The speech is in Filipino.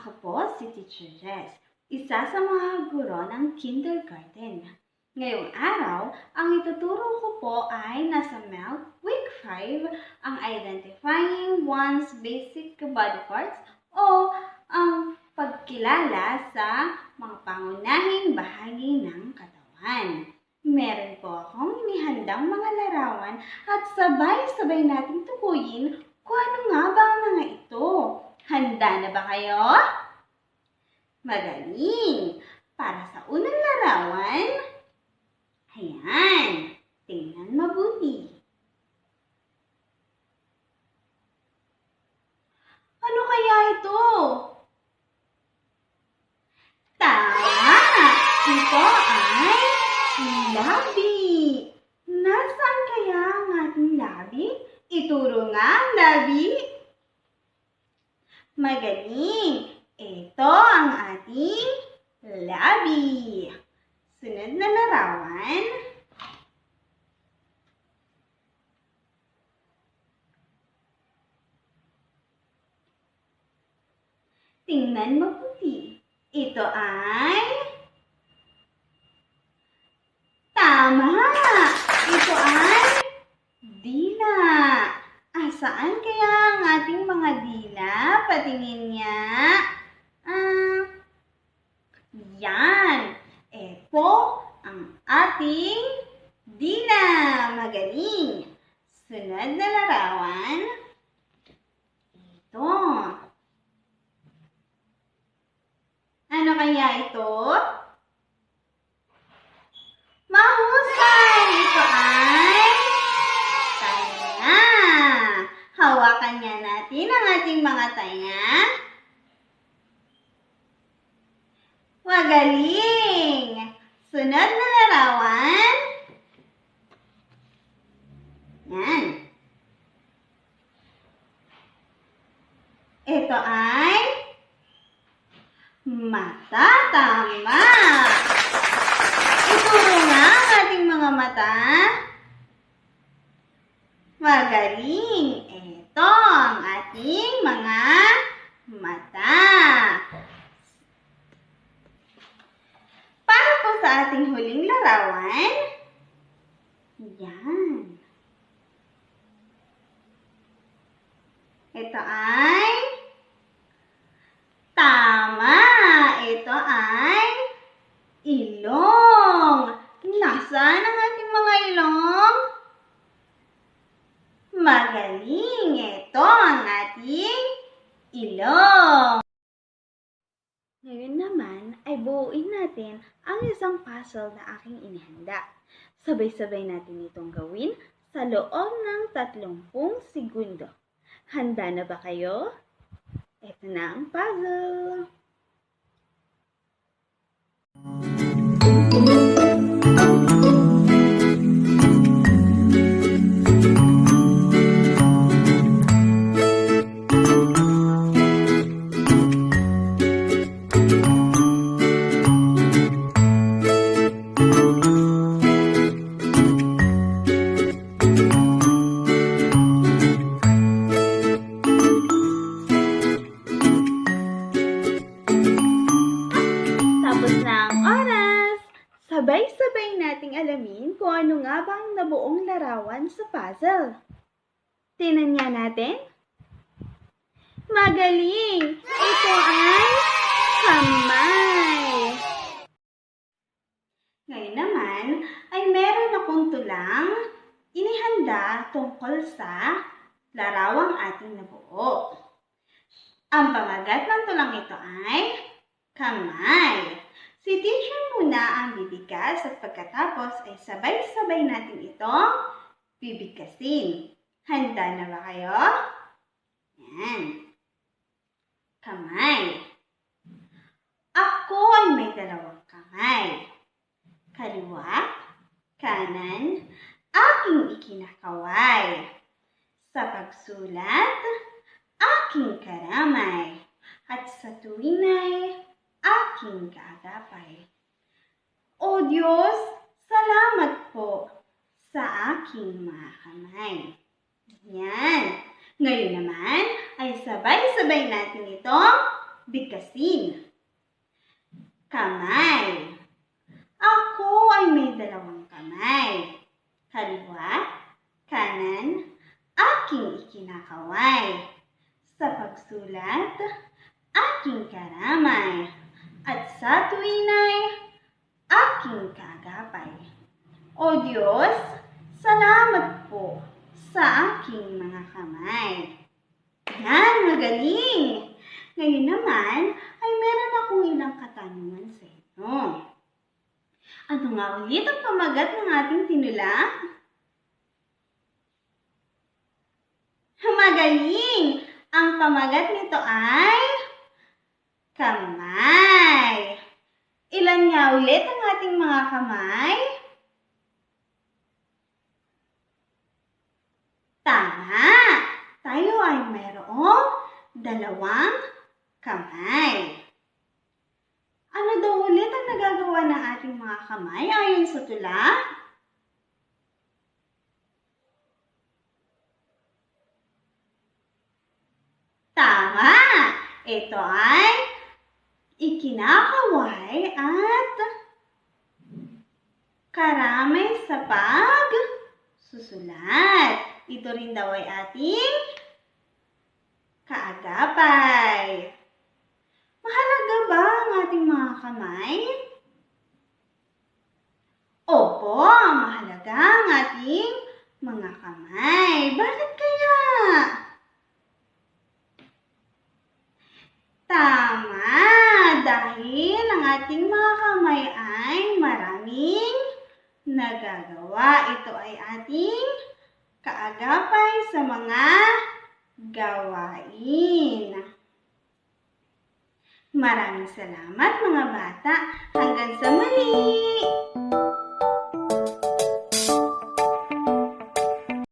Ako po si Teacher Jess, isa sa mga guro ng kindergarten. Ngayong araw, ang ituturo ko po ay nasa MELC Week 5, ang Identifying One's Basic Body Parts o ang pagkilala sa mga pangunahing bahagi ng katawan. Meron po akong inihandang mga larawan at sabay-sabay nating tukuyin kung ano nga ba ang mga ito. Handa na ba kayo? Magaling! Para sa unang larawan, ayan, tingnan mabuti. Ano kaya ito? Tama! Ito ay labi. Nasaan kaya ang ating labi? Ituro nga ang labi. Magaling! Ito ang ating labi. Sunod na larawan. Tingnan mabuti. Ito ay tama! Ito ay dila. Saan kaya ang ating mga dila? Patingin niya. Yan. Ito ang ating dila. Magaling. Sunod na larawan. Ito. Ano kaya ito? Mahusay! Ito ay tainga. Hawakan nga natin ang ating mga tainga. Magaling! Sunod na larawan. Yan. Ito ay mata. Tama! Ituro nga ang ating mga mata. Magaling! Ito ang ating mga mata. Para po sa ating huling larawan, yan. Ito ay tama! Ito ay ilong. Nasaan ang ating mga ilong? Magaling! Ito ang ating ilong. Ngayon naman ay buuin natin ang isang puzzle na aking inihanda. Sabay-sabay natin itong gawin sa loob ng 30 segundo. Handa na ba kayo? Ito na ang puzzle. Sabay-sabay nating alamin kung ano nga ba ang nabuong larawan sa puzzle. Tingnan nga natin. Magaling! Ito ay kamay. Ngayon naman ay meron akong tulang inihanda tungkol sa larawang ating nabuo. Ang pamagat ng tulang ito ay kamay. Si teacher muna ang bibigkas at pagkatapos ay sabay-sabay natin itong bibigkasin. Handa na ba kayo? Yan. Kamay. Ako ay may dalawang kamay. Kaliwa, kanan, aking ikinakaway. Sa pagsulat, aking karamay. At sa tuwinay, aking kaagapay. O Diyos, salamat po sa aking mga kamay. Yan. Ngayon naman ay sabay-sabay natin itong bigkasin. asin. Kamay. Ako ay may 2 kamay. Kaliwa, kanan, aking ikinakaway. Sa pagsulat, aking karamay. At sa tuwinay, aking kaagapay. O Diyos, salamat po sa aking mga kamay. Yan, magaling! Ngayon naman ay meron akong ilang katanungan sa inyo. Ano nga ulit ang pamagat ng ating tinula? Magaling! Ang pamagat nito ay kamay. Ilan nga ulit ang ating mga kamay? Tama! Tayo ay mayroong 2 kamay. Ano daw ulit ang nagagawa ng ating mga kamay ayon sa tula? Tama! Ito ay ikinakaway at karamay sa pagsusulat. Ito rin daw ay ating kaagapay. Mahalaga ba ang ating mga kamay? Opo, mahalaga ang ating mga kamay. Bakit kaya? Tama! Dahil ang ating mga kamay ay maraming nagagawa. Ito ay ating kaagapay sa mga gawain. Maraming salamat mga bata.